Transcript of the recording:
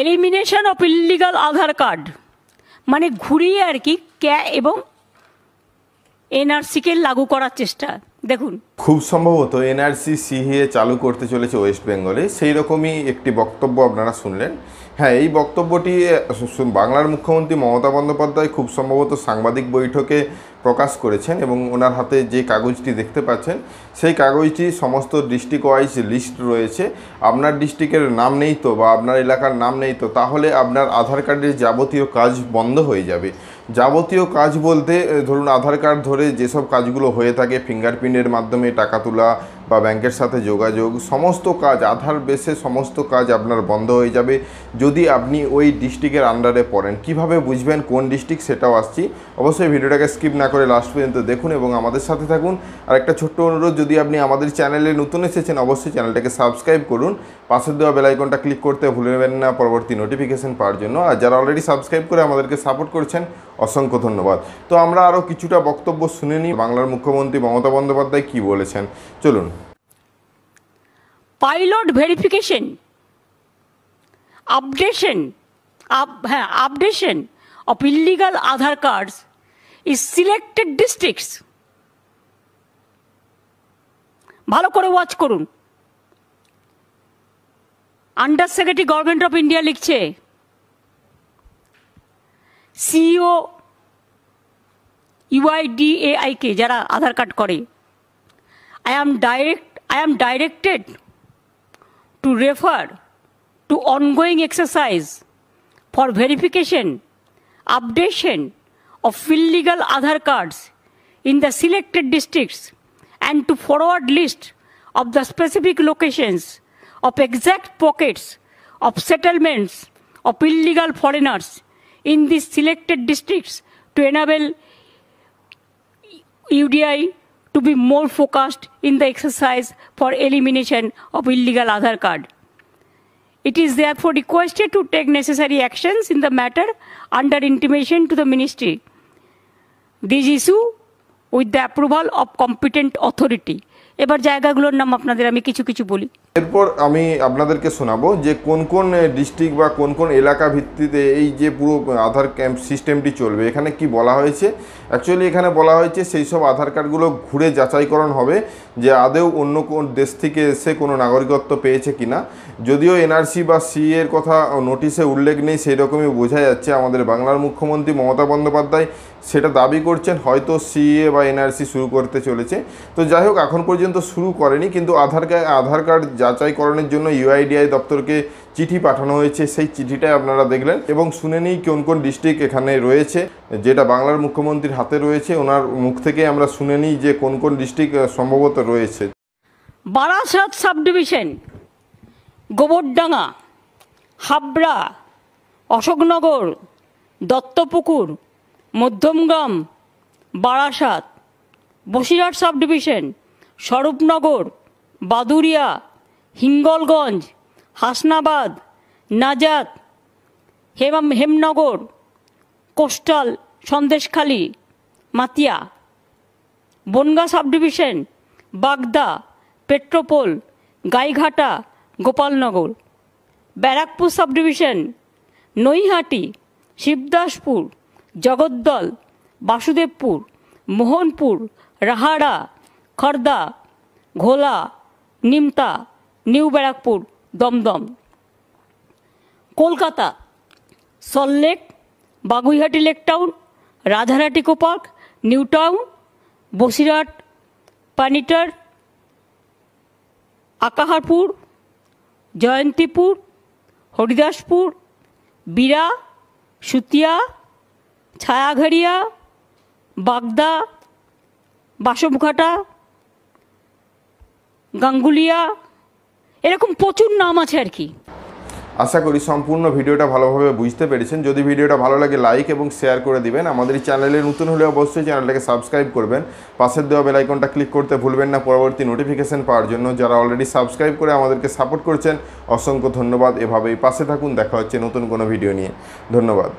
Elimination of illegal Aadhaar card মানে ঘুরিয়ে আর কি ক্যা এবং এনআরসিকে লাগু করার চেষ্টা। দেখুন, খুব সম্ভবত এনআরসি সিএএ চালু করতে চলেছে ওয়েস্ট বেঙ্গলে, সেই রকমই একটি বক্তব্য আপনারা শুনলেন। হ্যাঁ, এই বক্তব্যটি বাংলার মুখ্যমন্ত্রী মমতা বন্দ্যোপাধ্যায় খুব সম্ভবত সাংবাদিক বৈঠকে প্রকাশ করেছেন এবং ওনার হাতে যে কাগজটি দেখতে পাচ্ছেন সেই কাগজটি সমস্ত ডিস্ট্রিক্ট ওয়াইজ লিস্ট রয়েছে। আপনার ডিস্ট্রিক্টের নাম নেই তো বা আপনার এলাকার নাম নেই তো তাহলে আপনার আধার কার্ডের যাবতীয় কাজ বন্ধ হয়ে যাবে। যাবতীয় কাজ বলতে ধরুন আধার কার্ড ধরে যেসব কাজগুলো হয়ে থাকে, ফিঙ্গারপ্রিন্টের মাধ্যমে টাকা তোলা বা ব্যাংকের সাথে যোগাযোগ, সমস্ত কাজ আধার বেসে সমস্ত কাজ আপনার বন্ধ হয়ে যাবে যদি আপনি ওই ডিস্ট্রিক্টের আন্ডারে পড়েন। কিভাবে বুঝবেন কোন ডিস্ট্রিক্ট সেটাও আসছি, অবশ্যই ভিডিওটাকে স্কিপ না করে লাস্ট পর্যন্ত দেখুন এবং আমাদের সাথে থাকুন। আর একটা ছোট্ট অনুরোধ, যদি আপনি আমাদের চ্যানেলে নতুন এসেছেন অবশ্যই চ্যানেলটাকে সাবস্ক্রাইব করুন, পাশের দেওয়া বেল আইকনটা ক্লিক করতে ভুলবেন না পরবর্তী নোটিফিকেশন পাওয়ার জন্য। আর যারা অলরেডি সাবস্ক্রাইব করে আমাদেরকে সাপোর্ট করছেন অসংখ্য ধন্যবাদ। তো আমরা আরও কিছুটা বক্তব্য শুনে নিই বাংলার মুখ্যমন্ত্রী মমতা বন্দ্যোপাধ্যায় কী বলেছেন, চলুন। Pilot verification updation of illegal Aadhar cards is selected districts. ভালো করে ওয়াচ করুন। Under secretary government of India লিখছে, সিইও ইউআইডিএআইকে যারা আধার কার্ড করে, I am directed to refer to ongoing exercise for verification, updation of illegal Aadhar cards in the selected districts and to forward list of the specific locations of exact pockets of settlements of illegal foreigners in these selected districts to enable UDI to be more focused in the exercise for elimination of illegal Aadhar card. It is therefore requested to take necessary actions in the matter under intimation to the ministry. This issue with the approval of competent authority. এবার জায়গাগুলোর নাম আপনাদের আমি কিছু কিছু বলি। এরপর আমি আপনাদেরকে শোনাবো যে কোন কোন ডিস্ট্রিক্ট বা কোন কোন এলাকা ভিত্তিতে এই যে পুরো আধার ক্যাম্প সিস্টেমটি চলবে। এখানে কি বলা হয়েছে, অ্যাকচুয়ালি এখানে বলা হয়েছে সেই সব আধার কার্ডগুলো ঘুরে যাচাইকরণ হবে যে আদৌ অন্য কোন দেশ থেকে এসে কোনো নাগরিকত্ব পেয়েছে কিনা। যদিও এনআরসি বা সিএর কথা নোটিশে উল্লেখ নেই, সেই রকমই বোঝা যাচ্ছে আমাদের বাংলার মুখ্যমন্ত্রী মমতা বন্দ্যোপাধ্যায় সেটা দাবি করছেন হয়তো সিএ বা এনআরসি শুরু করতে চলেছে। তো যাই হোক, এখন পর্যন্ত শুরু করেনি, কিন্তু আধার কার্ড যাচাইকরণের জন্য ইউআইডিআই দপ্তরকে চিঠি পাঠানো হয়েছে। সেই চিঠিটাই আপনারা দেখলেন এবং শুনে নিই কোন কোন ডিস্ট্রিক্ট এখানে রয়েছে, যেটা বাংলার মুখ্যমন্ত্রীর হাতে রয়েছে। ওনার মুখ থেকে আমরা শুনে নিই যে কোন কোন ডিস্ট্রিক্ট সম্ভবত রয়েছে। Barasat subdivision, Gobardanga, Habra, Ashoknagar, Duttapukur, Madhyamgram, Barasat. Basirhat subdivision, Swarupnagar, Baduria, Hingalganj, Hasnabad, Nazat, Hemnagar, coastal, Sandeshkhali, Matia. Bongaon subdivision, Bagda, Petrapole, Gaighata, Gopalnagar. Barrackpore subdivision, Naihati, Shibdaspur, Jagaddal, Basudebpur, Mohanpur, Rahara, Khardah, Ghola, Nimta, New Barrackpore, Dum Dum. Kolkata, Salt Lake, Baguiati Lake Town, রাধারাটি কোপার্ক, নিউ টাউন, বসিরহাট, পানিটার, আকাহারপুর, জয়ন্তীপুর, হরিদাসপুর, বিরা, সুতিয়া, ছায়াঘাড়িয়া, বাগদা, বাসবঘাটা, গাঙ্গুলিয়া, এরকম প্রচুর নাম আছে আর কি। আশা করি সম্পূর্ণ ভিডিওটা ভালোভাবে বুঝতে পেরেছেন। যদি ভিডিওটা ভালো লাগে লাইক এবং শেয়ার করে দিবেন। আমাদের চ্যানেলে নতুন হলে অবশ্যই চ্যানেলটাকে সাবস্ক্রাইব করবেন, পাশের দেওয়া বেল আইকনটা ক্লিক করতে ভুলবেন না পরবর্তী নোটিফিকেশন পাওয়ার জন্য। যারা অলরেডি সাবস্ক্রাইব করে আমাদেরকে সাপোর্ট করছেন অসংখ্য ধন্যবাদ। এভাবেই পাশে থাকুন, দেখা হচ্ছে নতুন কোনো ভিডিও নিয়ে। ধন্যবাদ।